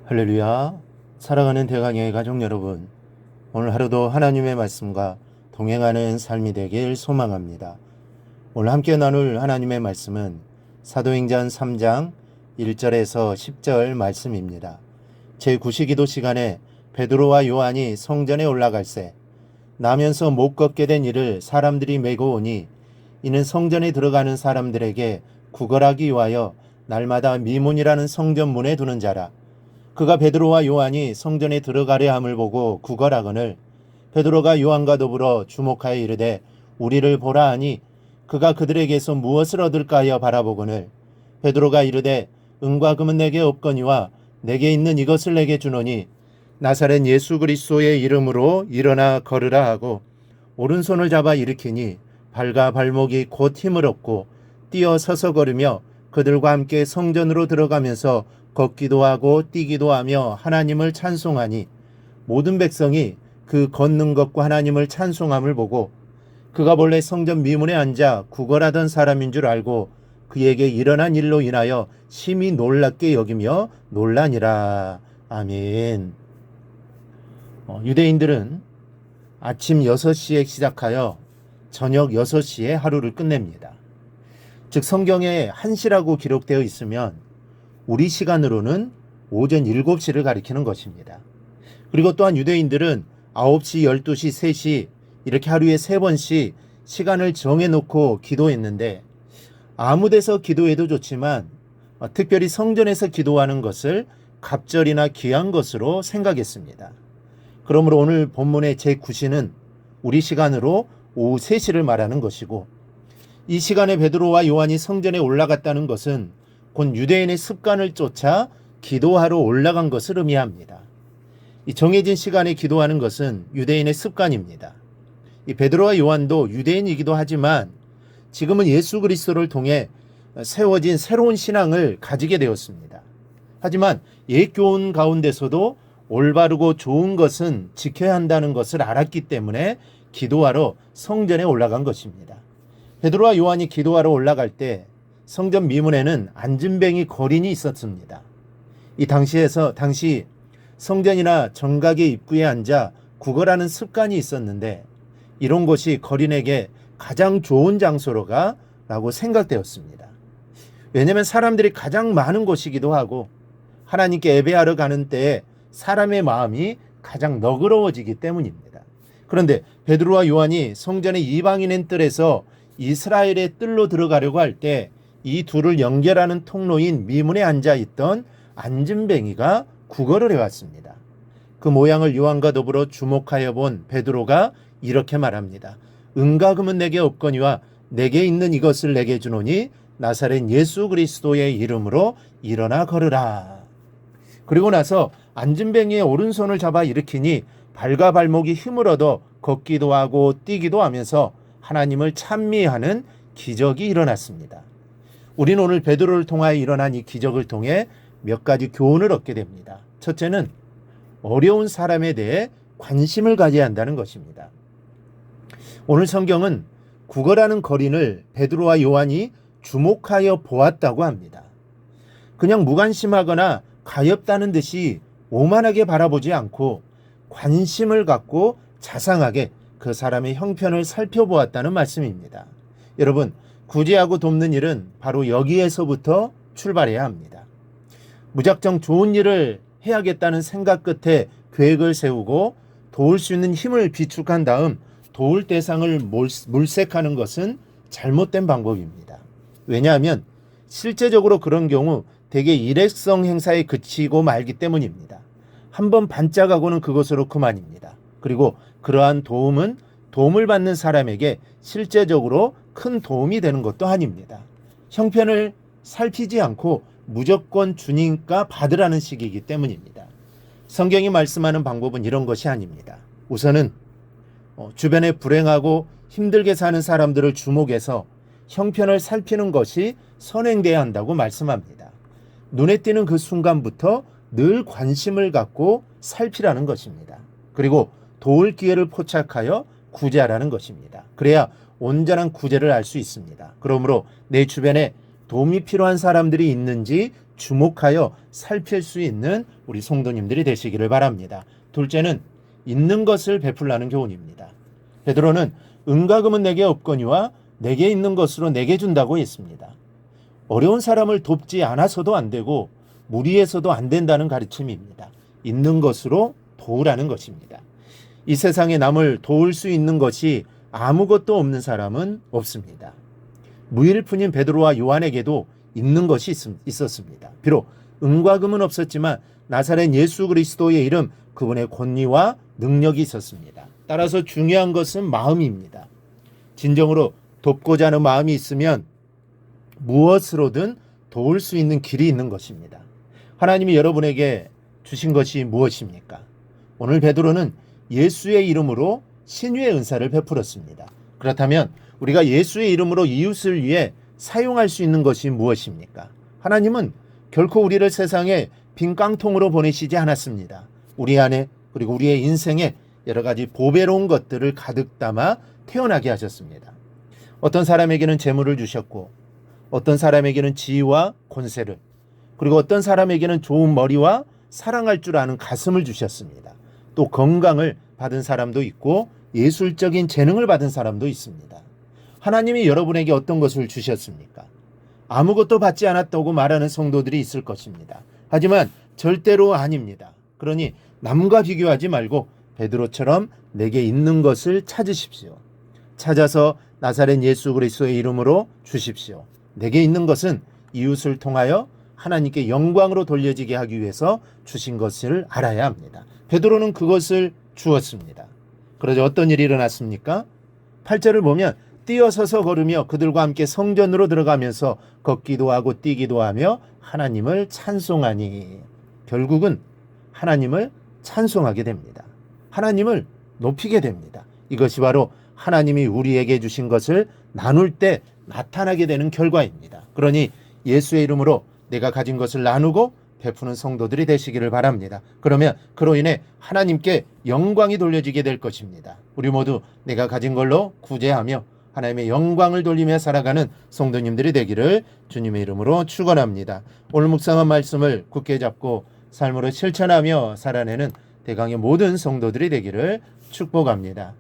할렐루야. 사랑하는 대강의 가족 여러분, 오늘 하루도 하나님의 말씀과 동행하는 삶이 되길 소망합니다. 오늘 함께 나눌 하나님의 말씀은 사도행전 3장 1절에서 10절 말씀입니다. 제9시기도 시간에 베드로와 요한이 성전에 올라갈새 나면서 못 걷게 된 이를 사람들이 메고 오니 이는 성전에 들어가는 사람들에게 구걸하기 위하여 날마다 미문이라는 성전 문에 두는 자라. 그가 베드로와 요한이 성전에 들어가려 함을 보고 구걸하거늘 베드로가 요한과 더불어 주목하여 이르되 우리를 보라 하니 그가 그들에게서 무엇을 얻을까 하여 바라보거늘 베드로가 이르되 은과 금은 내게 없거니와 내게 있는 이것을 내게 주노니 나사렛 예수 그리스도의 이름으로 일어나 걸으라 하고 오른손을 잡아 일으키니 발과 발목이 곧 힘을 얻고 뛰어 서서 걸으며 그들과 함께 성전으로 들어가면서 걷기도 하고 뛰기도 하며 하나님을 찬송하니 모든 백성이 그 걷는 것과 하나님을 찬송함을 보고 그가 본래 성전 미문에 앉아 구걸하던 사람인 줄 알고 그에게 일어난 일로 인하여 심히 놀랍게 여기며 놀라니라. 아멘. 유대인들은 아침 6시에 시작하여 저녁 6시에 하루를 끝냅니다. 즉 성경에 1시라고 기록되어 있으면 우리 시간으로는 오전 7시를 가리키는 것입니다. 그리고 또한 유대인들은 9시, 12시, 3시 이렇게 하루에 3번씩 시간을 정해놓고 기도했는데 아무 데서 기도해도 좋지만 특별히 성전에서 기도하는 것을 갑절이나 귀한 것으로 생각했습니다. 그러므로 오늘 본문의 제9시는 우리 시간으로 오후 3시를 말하는 것이고 이 시간에 베드로와 요한이 성전에 올라갔다는 것은 곧 유대인의 습관을 쫓아 기도하러 올라간 것을 의미합니다. 이 정해진 시간에 기도하는 것은 유대인의 습관입니다. 이 베드로와 요한도 유대인이기도 하지만 지금은 예수 그리스도를 통해 세워진 새로운 신앙을 가지게 되었습니다. 하지만 옛 교훈 가운데서도 올바르고 좋은 것은 지켜야 한다는 것을 알았기 때문에 기도하러 성전에 올라간 것입니다. 베드로와 요한이 기도하러 올라갈 때 성전 미문에는 안진뱅이 거린이 있었습니다. 이 당시 성전이나 정각의 입구에 앉아 구걸하는 습관이 있었는데 이런 곳이 거린에게 가장 좋은 장소로가라고 생각되었습니다. 왜냐하면 사람들이 가장 많은 곳이기도 하고 하나님께 예배하러 가는 때에 사람의 마음이 가장 너그러워지기 때문입니다. 그런데 베드로와 요한이 성전의 이방인의 뜰에서 이스라엘의 뜰로 들어가려고 할 때 이 둘을 연결하는 통로인 미문에 앉아있던 안진뱅이가 구걸을 해왔습니다. 그 모양을 요한과 더불어 주목하여 본 베드로가 이렇게 말합니다. 은과 금은 내게 없거니와 내게 있는 이것을 내게 주노니 나사렛 예수 그리스도의 이름으로 일어나 걸으라. 그리고 나서 안진뱅이의 오른손을 잡아 일으키니 발과 발목이 힘을 얻어 걷기도 하고 뛰기도 하면서 하나님을 찬미하는 기적이 일어났습니다. 우리는 오늘 베드로를 통하여 일어난 이 기적을 통해 몇 가지 교훈을 얻게 됩니다. 첫째는 어려운 사람에 대해 관심을 가져야 한다는 것입니다. 오늘 성경은 구걸하는 거린을 베드로와 요한이 주목하여 보았다고 합니다. 그냥 무관심하거나 가엾다는 듯이 오만하게 바라보지 않고 관심을 갖고 자상하게 그 사람의 형편을 살펴보았다는 말씀입니다. 여러분, 구제하고 돕는 일은 바로 여기에서부터 출발해야 합니다. 무작정 좋은 일을 해야겠다는 생각 끝에 계획을 세우고 도울 수 있는 힘을 비축한 다음 도울 대상을 물색하는 것은 잘못된 방법입니다. 왜냐하면 실제적으로 그런 경우 대개 일회성 행사에 그치고 말기 때문입니다. 한번 반짝하고는 그것으로 그만입니다. 그리고 그러한 도움을 받는 사람에게 실제적으로 큰 도움이 되는 것도 아닙니다. 형편을 살피지 않고 무조건 주니까 받으라는 식이기 때문입니다. 성경이 말씀하는 방법은 이런 것이 아닙니다. 우선은 주변에 불행하고 힘들게 사는 사람들을 주목해서 형편을 살피는 것이 선행돼야 한다고 말씀합니다. 눈에 띄는 그 순간부터 늘 관심을 갖고 살피라는 것입니다. 그리고 도울 기회를 포착하여 구제하라는 것입니다. 그래야 온전한 구제를 알 수 있습니다. 그러므로 내 주변에 도움이 필요한 사람들이 있는지 주목하여 살필 수 있는 우리 성도님들이 되시기를 바랍니다. 둘째는 있는 것을 베풀라는 교훈입니다. 베드로는 은과 금은 내게 없거니와 내게 있는 것으로 내게 준다고 했습니다. 어려운 사람을 돕지 않아서도 안 되고 무리해서도 안 된다는 가르침입니다. 있는 것으로 도우라는 것입니다. 이 세상에 남을 도울 수 있는 것이 아무것도 없는 사람은 없습니다. 무일푼인 베드로와 요한에게도 있는 것이 있었습니다. 비록 은과 금은 없었지만 나사렛 예수 그리스도의 이름, 그분의 권위와 능력이 있었습니다. 따라서 중요한 것은 마음입니다. 진정으로 돕고자 하는 마음이 있으면 무엇으로든 도울 수 있는 길이 있는 것입니다. 하나님이 여러분에게 주신 것이 무엇입니까? 오늘 베드로는 예수의 이름으로 신유의 은사를 베풀었습니다. 그렇다면 우리가 예수의 이름으로 이웃을 위해 사용할 수 있는 것이 무엇입니까? 하나님은 결코 우리를 세상에 빈 깡통으로 보내시지 않았습니다. 우리 안에 그리고 우리의 인생에 여러 가지 보배로운 것들을 가득 담아 태어나게 하셨습니다. 어떤 사람에게는 재물을 주셨고 어떤 사람에게는 지위와 권세를, 그리고 어떤 사람에게는 좋은 머리와 사랑할 줄 아는 가슴을 주셨습니다. 또 건강을 받은 사람도 있고 예술적인 재능을 받은 사람도 있습니다. 하나님이 여러분에게 어떤 것을 주셨습니까? 아무것도 받지 않았다고 말하는 성도들이 있을 것입니다. 하지만 절대로 아닙니다. 그러니 남과 비교하지 말고 베드로처럼 내게 있는 것을 찾으십시오. 찾아서 나사렛 예수 그리스도의 이름으로 주십시오. 내게 있는 것은 이웃을 통하여 하나님께 영광으로 돌려지게 하기 위해서 주신 것을 알아야 합니다. 베드로는 그것을 주었습니다. 그러자 어떤 일이 일어났습니까? 8절을 보면 뛰어서서 걸으며 그들과 함께 성전으로 들어가면서 걷기도 하고 뛰기도 하며 하나님을 찬송하니, 결국은 하나님을 찬송하게 됩니다. 하나님을 높이게 됩니다. 이것이 바로 하나님이 우리에게 주신 것을 나눌 때 나타나게 되는 결과입니다. 그러니 예수의 이름으로 내가 가진 것을 나누고 베푸는 성도들이 되시기를 바랍니다. 그러면 그로 인해 하나님께 영광이 돌려지게 될 것입니다. 우리 모두 내가 가진 걸로 구제하며 하나님의 영광을 돌리며 살아가는 성도님들이 되기를 주님의 이름으로 축원합니다. 오늘 묵상한 말씀을 굳게 잡고 삶으로 실천하며 살아내는 대강의 모든 성도들이 되기를 축복합니다.